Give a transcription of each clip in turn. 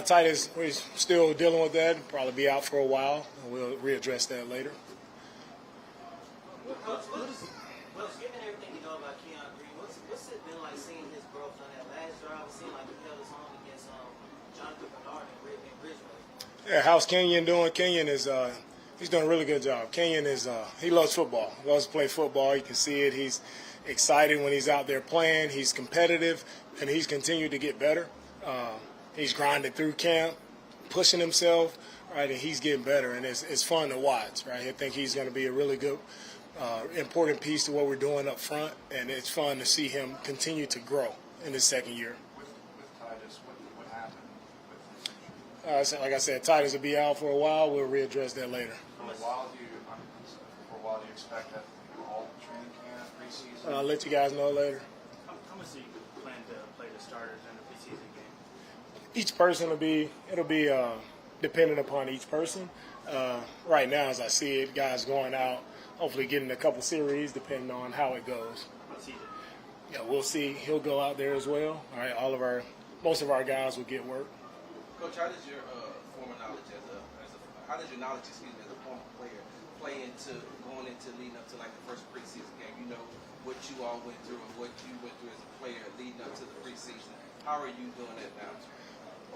Titus, we're still dealing with that. Probably be out for a while. We'll readdress that later. Given everything you know about Keenum, what's it been like seeing his growth on that last drive? It seemed like he held his own against Jonathan Bernard and Bridgeway. Yeah, how's Kenyon doing? Kenyon is he's doing a really good job. Kenyon is he loves football. He loves to play football. You can see it. He's excited when he's out there playing. He's competitive, and he's continued to get better. He's grinding through camp, pushing himself, right, and he's getting better, and it's fun to watch, right? I think he's going to be a really good, important piece to what we're doing up front, and it's fun to see him continue to grow in his second year. With Titus, what happened with Like I said, Titus will be out for a while. We'll readdress that later. For a while, do you expect that all training camp, preseason? I'll let you guys know later. How much do you plan to play the starters in the preseason game? Each person it'll be dependent upon each person. Right now, as I see it, guys going out, hopefully getting a couple series, depending on how it goes. What season? Yeah, we'll see. He'll go out there as well. All right, most of our guys will get work. Coach, how does your former knowledge how does your knowledge, as a former player, play into going into leading up to like the first preseason game? You know what you all went through and what you went through as a player leading up to the preseason. How are you doing that now?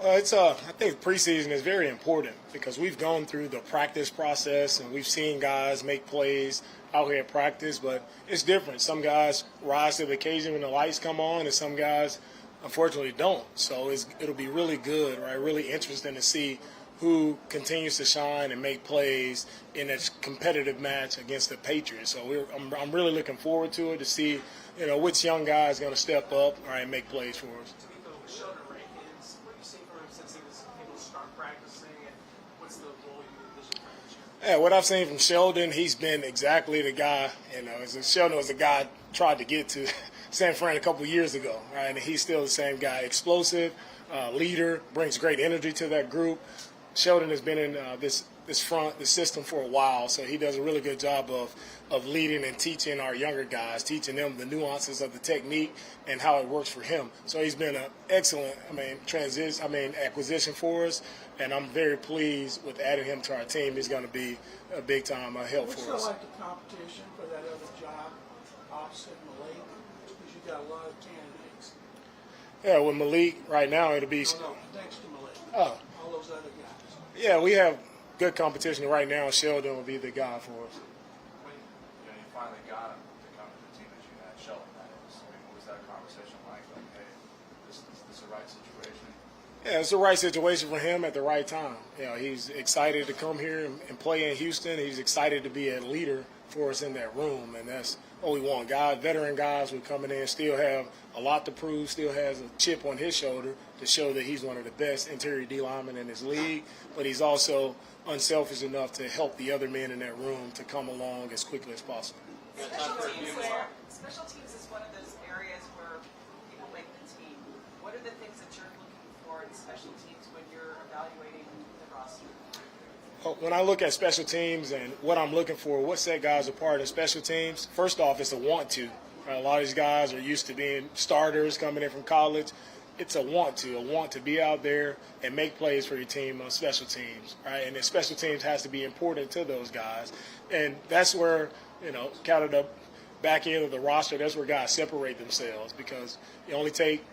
Well, I think preseason is very important because we've gone through the practice process and we've seen guys make plays out here at practice, but it's different. Some guys rise to the occasion when the lights come on, and some guys, unfortunately, don't. So it'll be really good, right? Really interesting to see who continues to shine and make plays in this competitive match against the Patriots. So I'm really looking forward to it to see, which young guy is going to step up, right, and make plays for us. DeMeco Sheldon Rankins, what have you seen from him since he was able to start practicing, and what's the role you envision for him this year? Yeah, what I've seen from Sheldon, he's been exactly the guy. Sheldon was the guy I tried to get to San Fran a couple of years ago, right? And he's still the same guy, explosive, leader, brings great energy to that group. Sheldon has been in this system for a while, so he does a really good job of leading and teaching our younger guys, teaching them the nuances of the technique and how it works for him. So he's been an excellent, acquisition for us, and I'm very pleased with adding him to our team. He's going to be a big time help for us. What's like the competition for that other job opposite Malik? Because you got a lot of candidates. Yeah, with Malik right now it'll be. No, next to Malik. Oh. All those other guys. Yeah, we have good competition right now. Sheldon will be the guy for us. When you finally got him to come to the team that you had, Sheldon, that is, what was that conversation like? Like, hey, this is the right situation? Yeah, it's the right situation for him at the right time. He's excited to come here and play in Houston. He's excited to be a leader for us in that room, and that's what we want. Veteran guys who are coming in still have a lot to prove, still has a chip on his shoulder to show that he's one of the best interior D linemen in his league, but he's also unselfish enough to help the other men in that room to come along as quickly as possible. Special teams is one of those areas where people make the team. What are the things that you're looking for in special teams when you're evaluating the roster? When I look at special teams and what I'm looking for, what set guys apart in special teams, first off, it's a want to. Right? A lot of these guys are used to being starters coming in from college. It's a want to be out there and make plays for your team on special teams, right? And then special teams has to be important to those guys. And that's where, kind of the back end of the roster, that's where guys separate themselves because you only take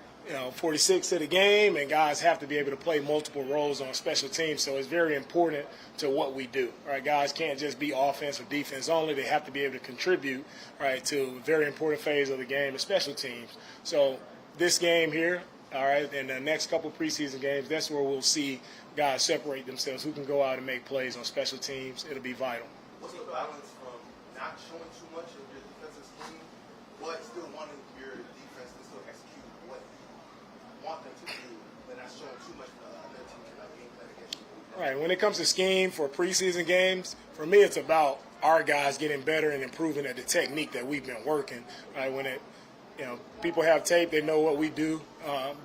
46 to the game, and guys have to be able to play multiple roles on special teams. So it's very important to what we do. Right, guys can't just be offense or defense only. They have to be able to contribute, right, to a very important phase of the game, special teams. So this game here, all right, and the next couple preseason games, that's where we'll see guys separate themselves. Who can go out and make plays on special teams? It'll be vital. What's the balance from not showing too much of your defensive scheme, but still wanting your defense to still execute what you want them to do, but not showing too much for another team to game plan against you? Right. When it comes to scheme for preseason games, for me, it's about our guys getting better and improving at the technique that we've been working. Right. When people have tape, they know what we do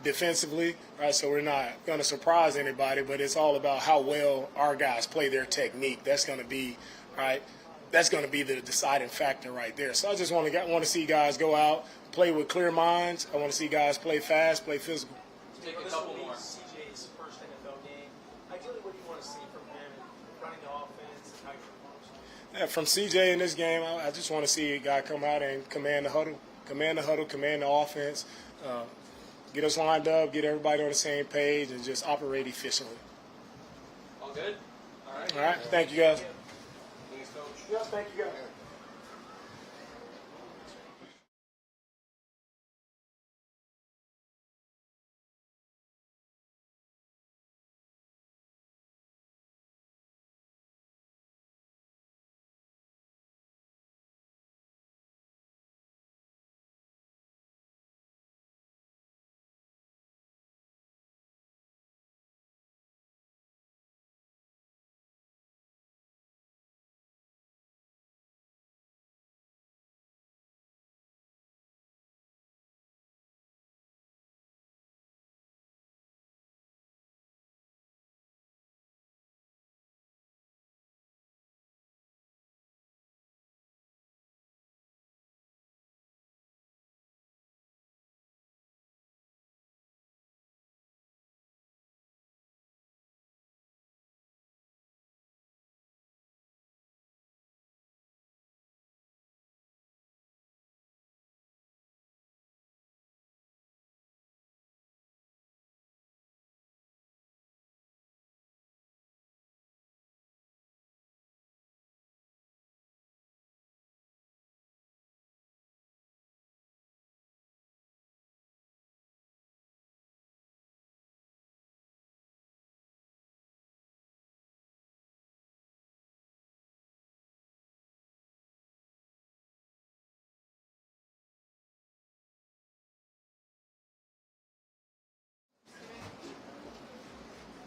defensively, right? So we're not going to surprise anybody, but it's all about how well our guys play their technique. That's going to be, right? That's going to be the deciding factor right there. So I just want to see guys go out, play with clear minds. I want to see guys play fast, play physical. Take a couple more. CJ's Ideally, what do you want to see from him running the offense and how he performs? Yeah, from CJ in this game, I just want to see a guy come out and command the huddle, command the offense, get us lined up, get everybody on the same page, and just operate efficiently. All good? All right. All right, thank you guys. Thanks, Coach. Yes, thank you guys.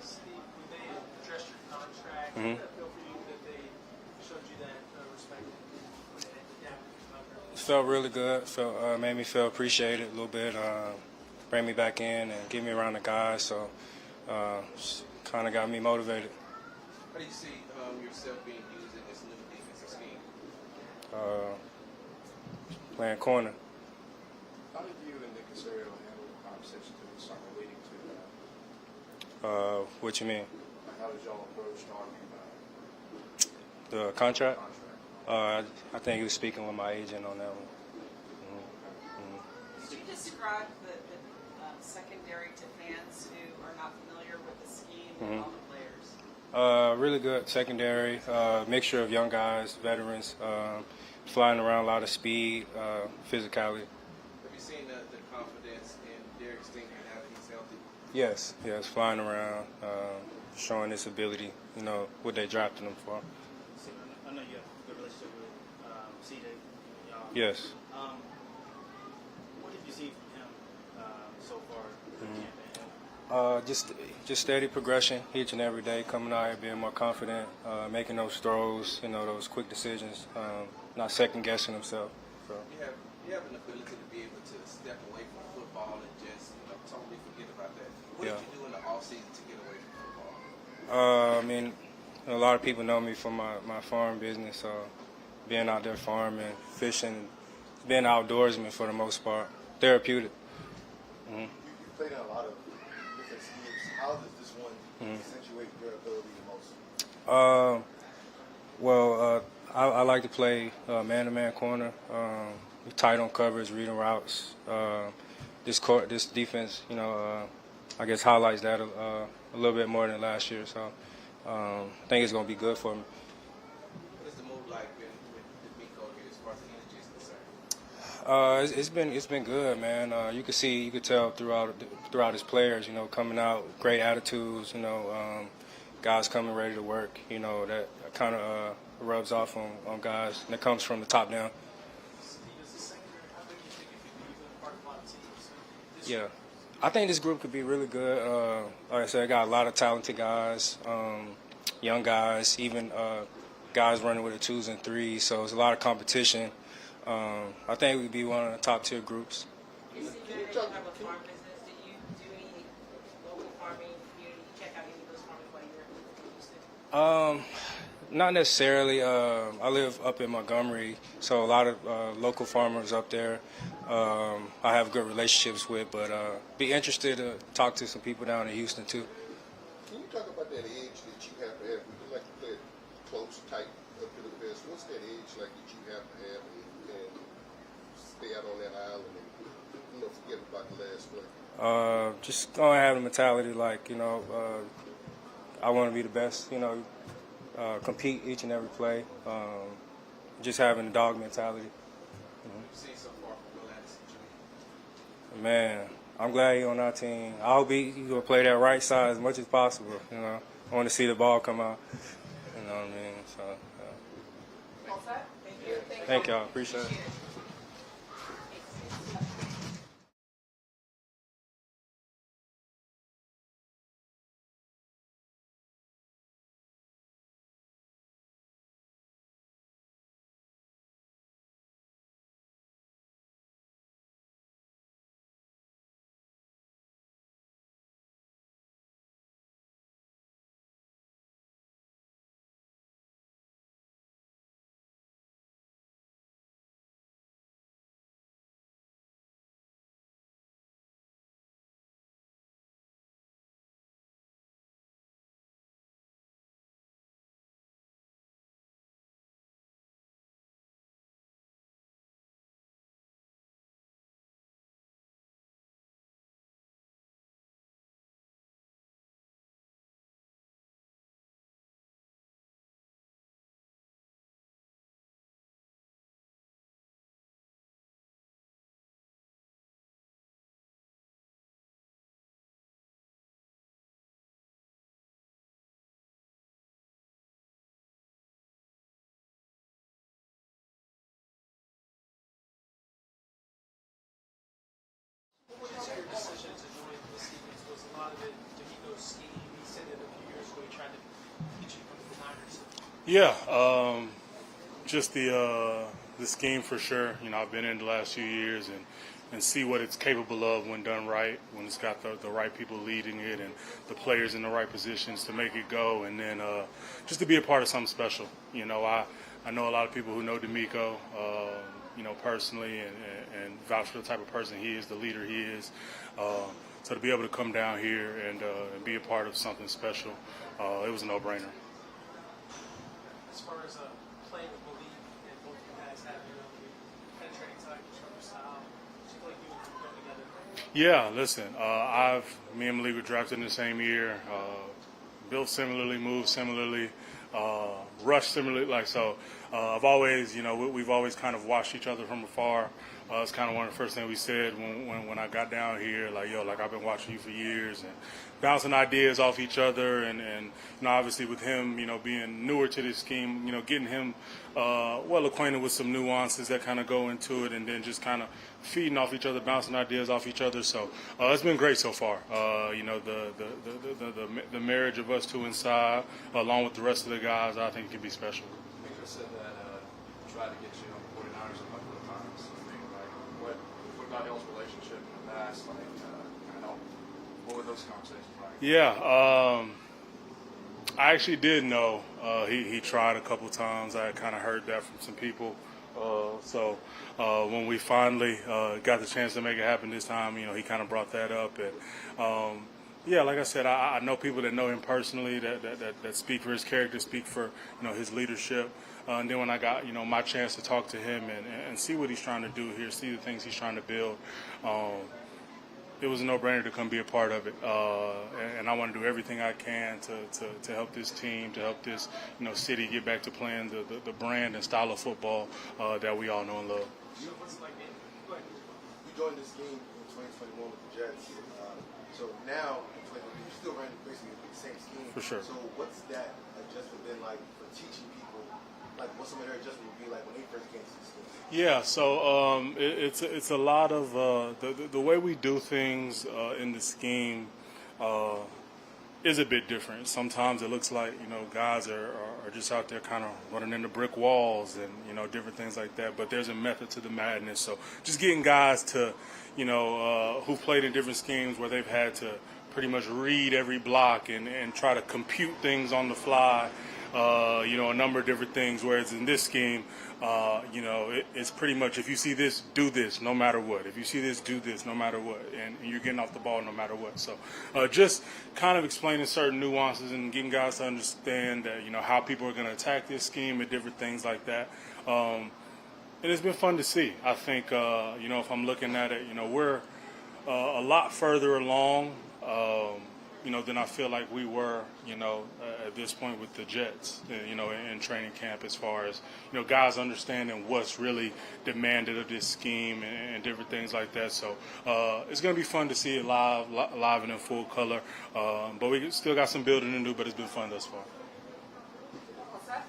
Steve, when they addressed your contract, Mhm. how did that feel for you that they showed you that respect when they adapted you out there? It felt really good. Made me feel appreciated a little bit. Bring me back in and get me around the guys. So kind of got me motivated. How do you see yourself being used in this new defensive scheme? Playing corner. How did you and Nick Casario handle the conversation through the summer leading to What you mean? how did y'all approach talking about The contract? I think he was speaking with my agent on that one. Could you describe the secondary to fans who are not familiar with the scheme and all the players? Really good secondary, mixture of young guys, veterans, flying around, a lot of speed, physicality. Have you seen the confidence in Derek Stingley now that he's healthy? Yes, flying around, showing his ability, what they drafted him for. So, I know you have a good relationship with CJ. Yes. What did you see from him so far in the campaign? Just steady progression each and every day, coming out here being more confident, making those throws, those quick decisions, not second guessing himself. So. You have an ability to be able to step away from football and just totally forget about that. What did you do in the offseason to get away from football? A lot of people know me from my farm business, being out there farming, fishing, being outdoorsman for the most part, therapeutic. You played in a lot of different schemes. How does this one accentuate your ability the most? I like to play man-to-man corner, tight on coverage, reading routes. This defense, I guess highlights that a little bit more than last year. So I think it's going to be good for me. What is the move like with DeMeco here as far as the energy is concerned? It's been good, man. You could tell throughout his players, coming out, great attitudes, guys coming ready to work. That kind of rubs off on guys, and it comes from the top down. Steve, as a secondary, how big do you think it could be even part of a lot of teams? Yeah, I think this group could be really good. Like I said, I got a lot of talented guys, young guys, even guys running with the 2s and 3s. So it's a lot of competition. I think we'd be one of the top tier groups. You see that you have a farm business. Do you do any local farming, community, check out any of those farmers while you're in Houston? Not necessarily. I live up in Montgomery, so a lot of local farmers up there I have good relationships with, but be interested to talk to some people down in Houston too. Can you talk about that edge that you have to have? You like to play it close, tight, up to the best. What's that edge like that you have to have and stay out on that island and forget about the last play? Just gonna have the mentality like I want to be the best. Compete each and every play. Just having a dog mentality. You've seen so far from Will Anderson Jr.? Man, I'm glad he's on our team. I hope he will play that right side as much as possible. I want to see the ball come out. You know what I mean? So. All set? Thank you. Thank y'all. Appreciate it. What was your decision to join the Steelers? Was a lot of it DeMeco's scheme? He said it a few years ago. He tried to get you from the Niners. Yeah, just the scheme for sure. I've been in the last few years and see what it's capable of when done right, when it's got the right people leading it and the players in the right positions to make it go, and then just to be a part of something special. I know a lot of people who know DeMeco, personally and vouch for the type of person he is, the leader he is. So to be able to come down here and be a part of something special, it was a no-brainer. As far as playing with Malik and both of you guys have penetrating type, stronger style, do you feel like you would go together? Yeah, listen, me and Malik were drafted in the same year, built similarly, moved similarly, rushed similarly. I've always, we've always kind of watched each other from afar. It's kind of one of the first things we said when I got down here, I've been watching you for years and bouncing ideas off each other. And obviously with him, being newer to this scheme, getting him well acquainted with some nuances that kind of go into it, and then just kind of feeding off each other, bouncing ideas off each other. So it's been great so far. The marriage of us two inside, along with the rest of the guys, I think it can be special. Victor said that tried to get you on the 49ers a couple of times. What about y'all's relationship in the past? What were those conversations like? Yeah, I actually did know he tried a couple times. I kind of heard that from some people. So when we finally got the chance to make it happen this time, he kind of brought that up. And yeah, like I said, I know people that know him personally that speak for his character, speak for his leadership. And then when I got my chance to talk to him and see what he's trying to do here, see the things he's trying to build, it was a no-brainer to come be a part of it. And I want to do everything I can to help this team, to help this city get back to playing the brand and style of football that we all know and love. What's it like, man? Go ahead. You joined this game in 2021 with the Jets. So now, you're still running basically the same scheme. For sure. So what's that adjustment been like for teaching people? Like, what's some of their adjustment would be like when they first came to the scheme? Yeah, so it's a lot of the way we do things in the scheme is a bit different. Sometimes it looks like guys are just out there kind of running into brick walls and different things like that. But there's a method to the madness. So just getting guys to who've played in different schemes where they've had to pretty much read every block and try to compute things on the fly. a number of different things. Whereas in this scheme, it's pretty much if you see this, do this no matter what. If you see this, do this no matter what. And you're getting off the ball no matter what. So just kind of explaining certain nuances and getting guys to understand that, how people are going to attack this scheme and different things like that. And it's been fun to see. I think, if I'm looking at it, we're a lot further along, than I feel like we were, at this point with the Jets, in training camp as far as, guys understanding what's really demanded of this scheme and different things like that. So it's going to be fun to see it live and in full color. But we still got some building to do, but it's been fun thus far. All set?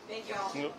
Thank you all. Yep.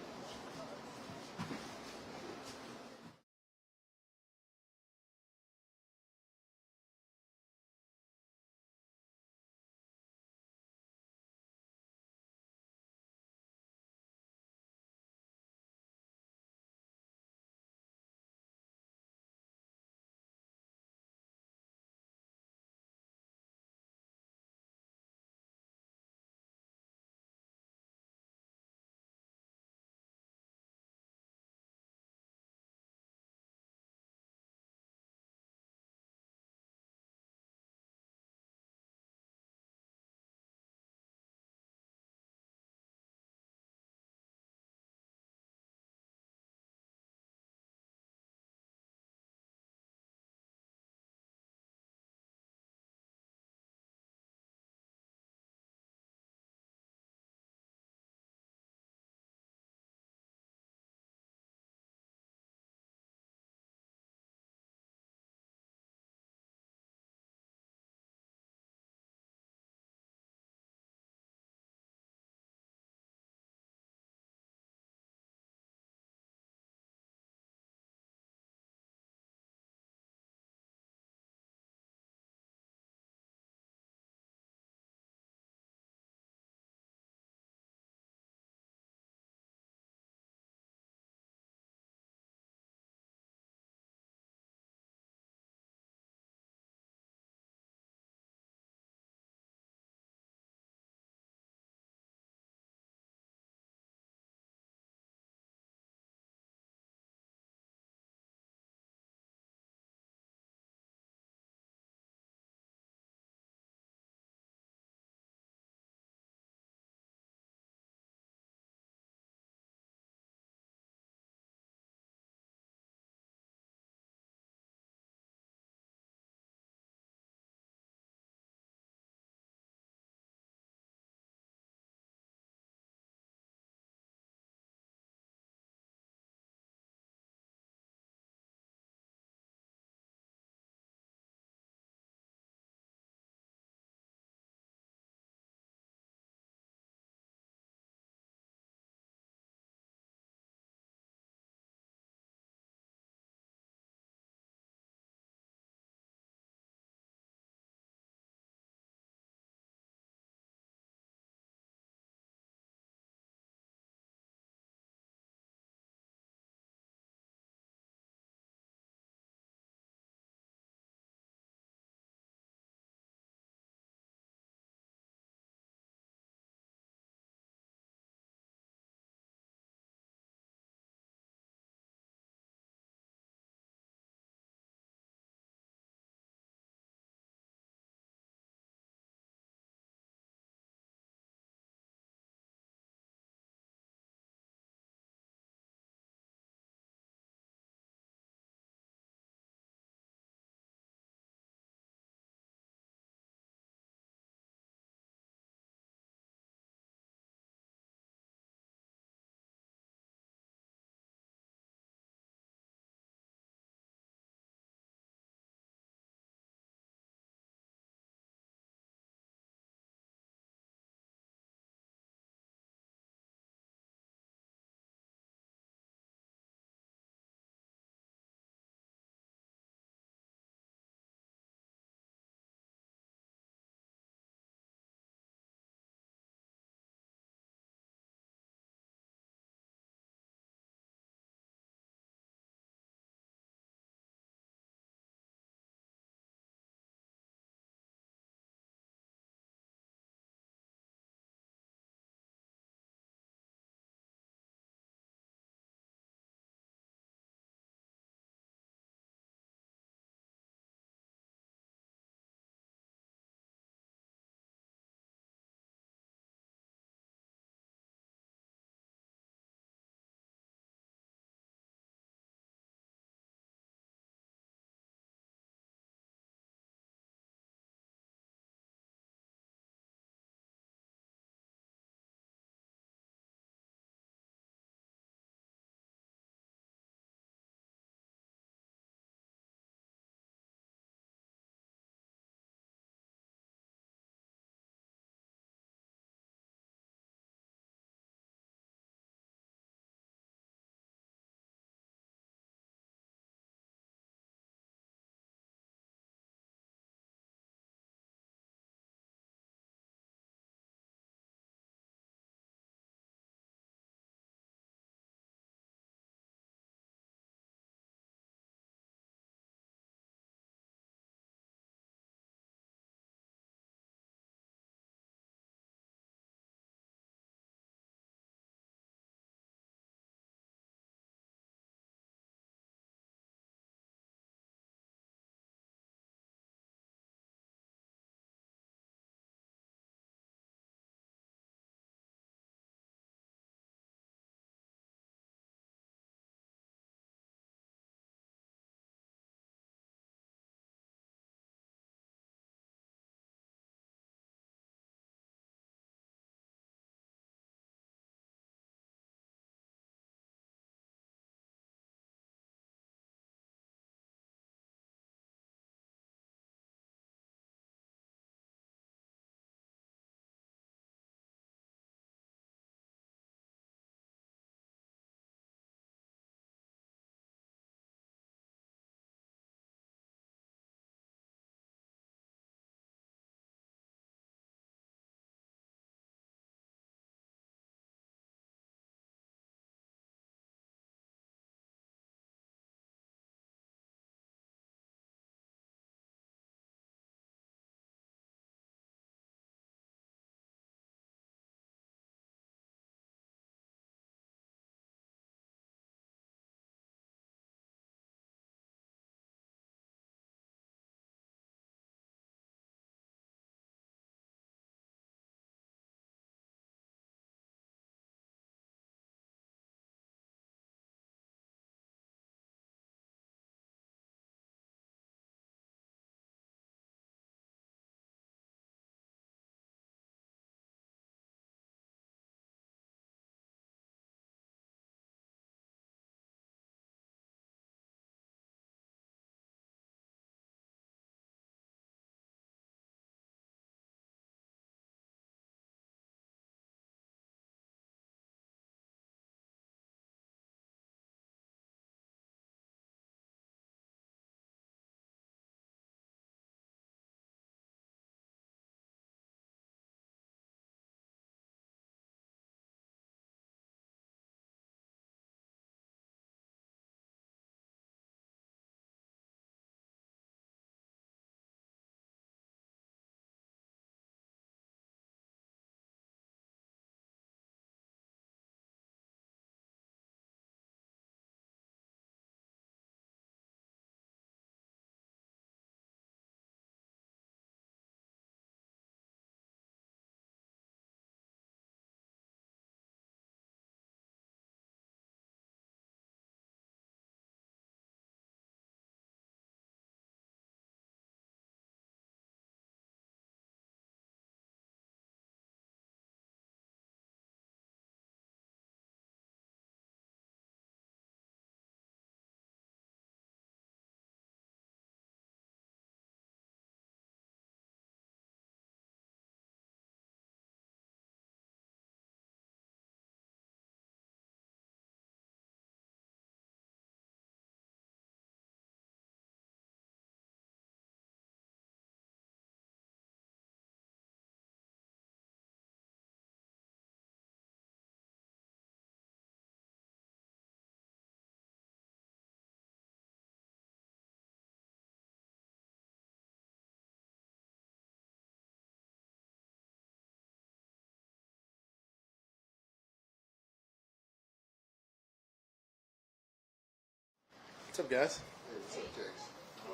up, guys? Hey, what's up, Jax?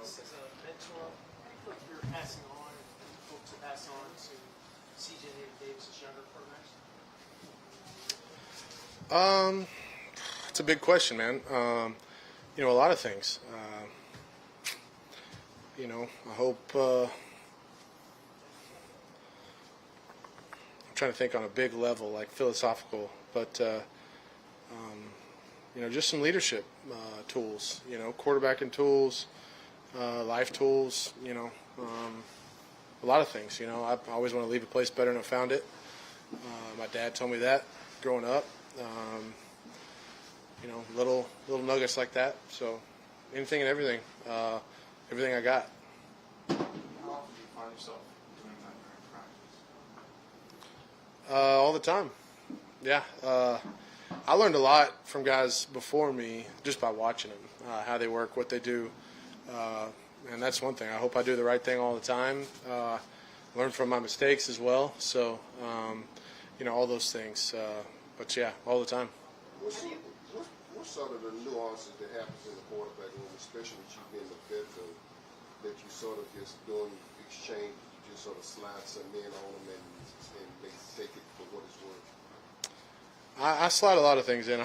As a mentor, what do you feel like you're passing on, and you hope to pass on to CJ Davis' younger quarterbacks? It's a big question, man. A lot of things. I hope. I'm trying to think on a big level, like philosophical, but just some leadership tools. Quarterbacking tools, life tools. A lot of things. I always want to leave a place better than I found it. My dad told me that growing up. Little nuggets like that. So anything and everything, everything I got. How often do you find yourself doing that during practice? All the time. Yeah. I learned a lot from guys before me just by watching them, how they work, what they do. And that's one thing. I hope I do the right thing all the time. Learn from my mistakes as well. So, all those things. But, yeah, all the time. What's sort of the nuances that happens in the quarterback room, especially with you being the veteran, that you sort of just doing exchange, you just sort of slide some in on them and they take it for what it's worth? I slide a lot of things in.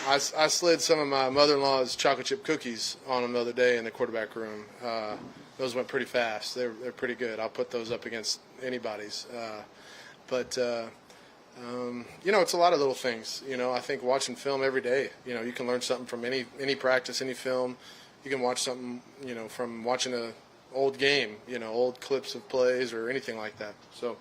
I slid some of my mother-in-law's chocolate chip cookies on them the other day in the quarterback room. Those went pretty fast. They're pretty good. I'll put those up against anybody's. It's a lot of little things. I think watching film every day, you can learn something from any practice, any film. You can watch something, from watching a old game, old clips of plays or anything like that. So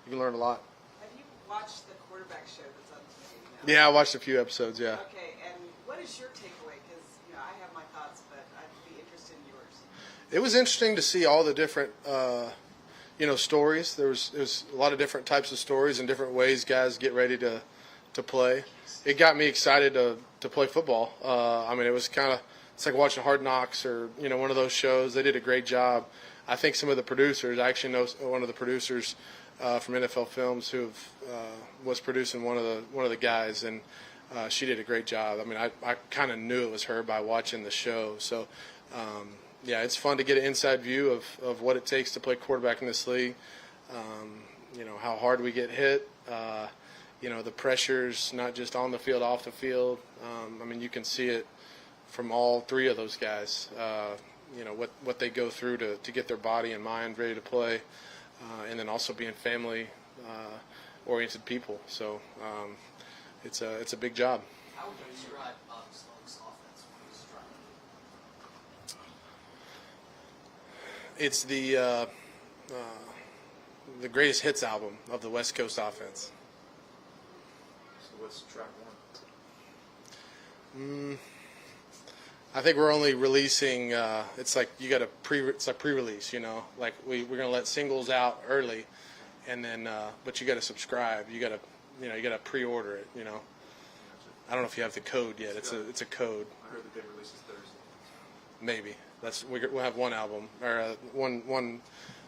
you can learn a lot. Have you watched the quarterback show that's on TV now? Yeah, I watched a few episodes, yeah. Okay, and what is your takeaway? Because, I have my thoughts, but I'd be interested in yours. It was interesting to see all the different stories. There was a lot of different types of stories and different ways guys get ready to play. It got me excited to play football. It was it's like watching Hard Knocks or one of those shows. They did a great job. I think some of the producers, I actually know one of the producers from NFL Films who was producing one of the guys, and she did a great job. I kind of knew it was her by watching the show. So. It's fun to get an inside view of what it takes to play quarterback in this league. How hard we get hit. The pressures, not just on the field, off the field. You can see it from all three of those guys. What they go through to get their body and mind ready to play, and then also being family-oriented people. So it's a big job. How would you describe Bob Sloan's offense when he's driving? It's the greatest hits album of the West Coast offense. So what's track one? I think we're only releasing. It's like you got pre-release. Like we're gonna let singles out early, and then but you got to subscribe. You got to pre-order it. I don't know if you have the code yet. It's a code. I heard the big release is Thursday. Maybe we'll have one album or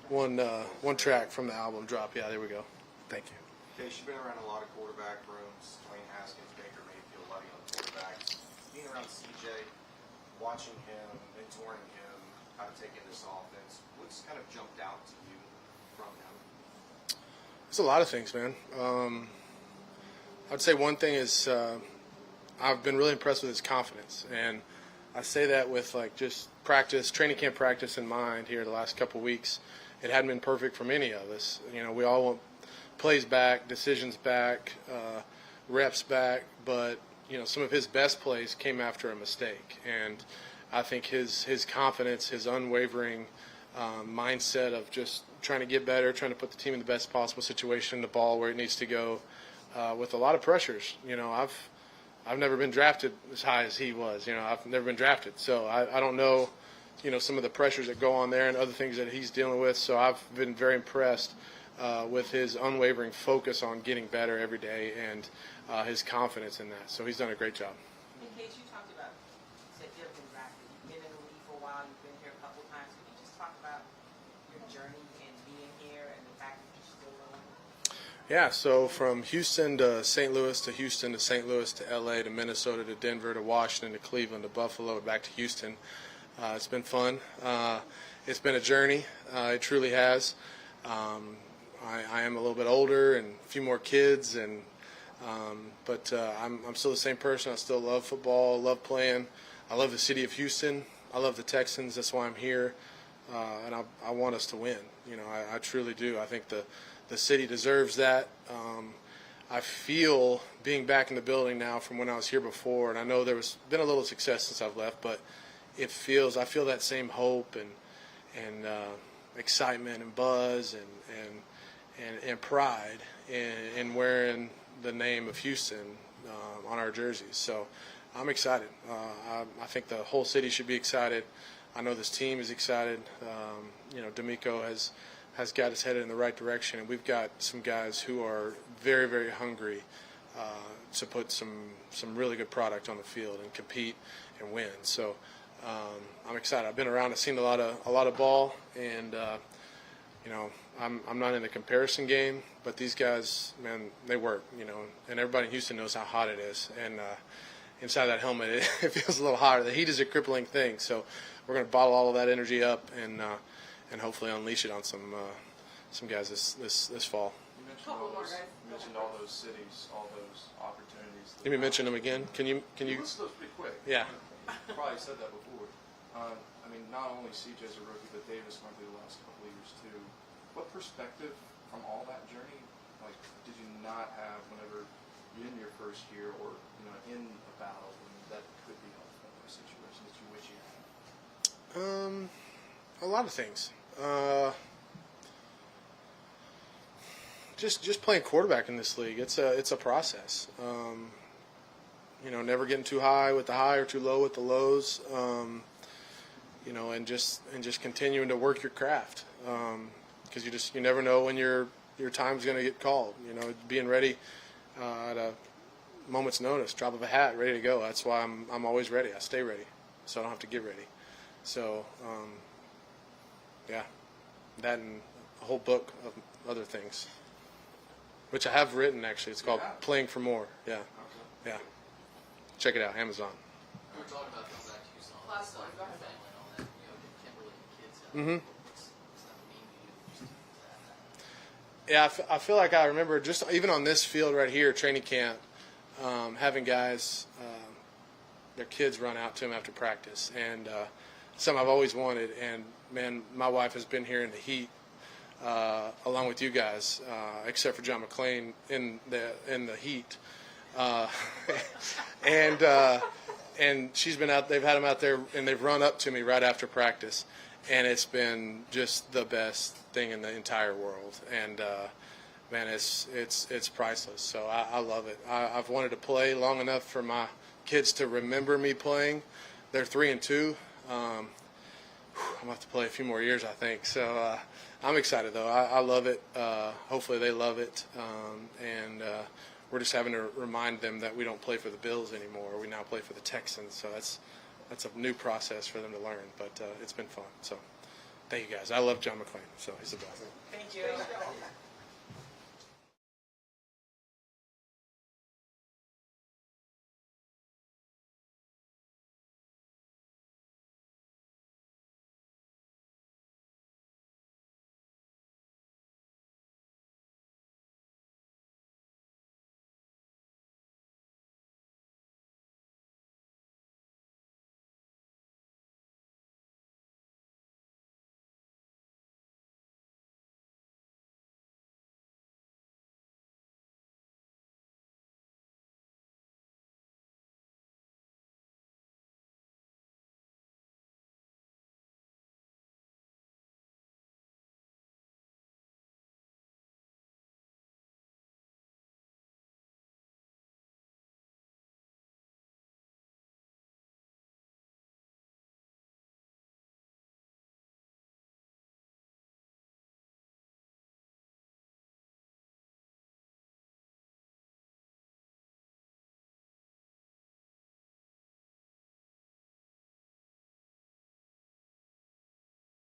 one track from the album drop. Yeah, there we go. Thank you. Okay, you've been around a lot of quarterback rooms. Dwayne Haskins, Baker Mayfield, a lot of young quarterbacks. Being around CJ, watching him, mentoring him, how to take in this offense, what's kind of jumped out to you from him? There's a lot of things, man. I'd say one thing is I've been really impressed with his confidence, and I say that with just practice, training camp practice in mind here the last couple of weeks. It hadn't been perfect for many of us. We all want plays back, decisions back, reps back, but some of his best plays came after a mistake, and I think his confidence, his unwavering mindset of just trying to get better, trying to put the team in the best possible situation, the ball where it needs to go, with a lot of pressures. I've never been drafted as high as he was. I've never been drafted, so I don't know, some of the pressures that go on there and other things that he's dealing with. So I've been very impressed with his unwavering focus on getting better every day and his confidence in that. So he's done a great job. In case you talked about, you said you've been drafted. You've been in the league for a while. You've been here a couple of times. Can you just talk about your journey and being here and the fact that you're still Yeah, so from Houston to St. Louis to Houston to St. Louis to L.A. to Minnesota to Denver to Washington to Cleveland to Buffalo back to Houston. It's been fun. It's been a journey. It truly has. I am a little bit older and a few more kids, but I'm still the same person. I still love football, love playing. I love the city of Houston. I love the Texans. That's why I'm here, and I want us to win. You know, I truly do. I think the city deserves that. I feel being back in the building now from when I was here before, and I know there was been a little success since I've left, but I feel that same hope and excitement and buzz and pride in wearing the name of Houston on our jerseys. So I'm excited. I think the whole city should be excited. I know this team is excited. You know, DeMeco has got us headed in the right direction, and we've got some guys who are very, very hungry to put some really good product on the field and compete and win. So I'm excited. I've been around. I've seen a lot of ball, and you know, I'm not in the comparison game, but these guys, man, they work. You know, and everybody in Houston knows how hot it is, and inside that helmet, it feels a little hotter. The heat is a crippling thing, so we're going to bottle all of that energy up and hopefully unleash it on some guys this fall. You mentioned all those cities, all those opportunities. Let me mention them again. Can you? List those pretty quick. Yeah. You probably said that before. I mean, not only CJ's a rookie, but Davis went through the last couple of years too. What perspective from all that journey, like, did you not have whenever you're in your first year or in a battle that could be helpful in those situations that you wish you had? A lot of things. Just playing quarterback in this league, it's a process. You know, never getting too high with the high or too low with the lows. You know, and just continuing to work your craft, because you never know when your time's going to get called. You know, being ready at a moment's notice, drop of a hat, ready to go. That's why I'm always ready. I stay ready, so I don't have to get ready. So, yeah, that and a whole book of other things, which I have written actually. It's called Playing for More. Yeah, yeah. Check it out, Amazon. We were talking about coming back to Houston. Last one, go ahead. Family and all that. You know, Kimberly and kids. Mm-hmm. What's that mean to you? Yeah, I feel like I remember just even on this field right here, training camp, having guys, their kids run out to them after practice, and something I've always wanted. And man, my wife has been here in the heat, along with you guys, except for John McClain in the heat, and she's been out. They've had them out there, and they've run up to me right after practice, and it's been just the best thing in the entire world. And man, it's priceless. So I love it. I've wanted to play long enough for my kids to remember me playing. They're 3 and 2. I'm gonna have to play a few more years, I think. So I'm excited though. I love it. Hopefully they love it. And we're just having to remind them that we don't play for the Bills anymore. We now play for the Texans. So that's a new process for them to learn. But it's been fun. So thank you guys. I love John McClain. So he's the best. Thank you.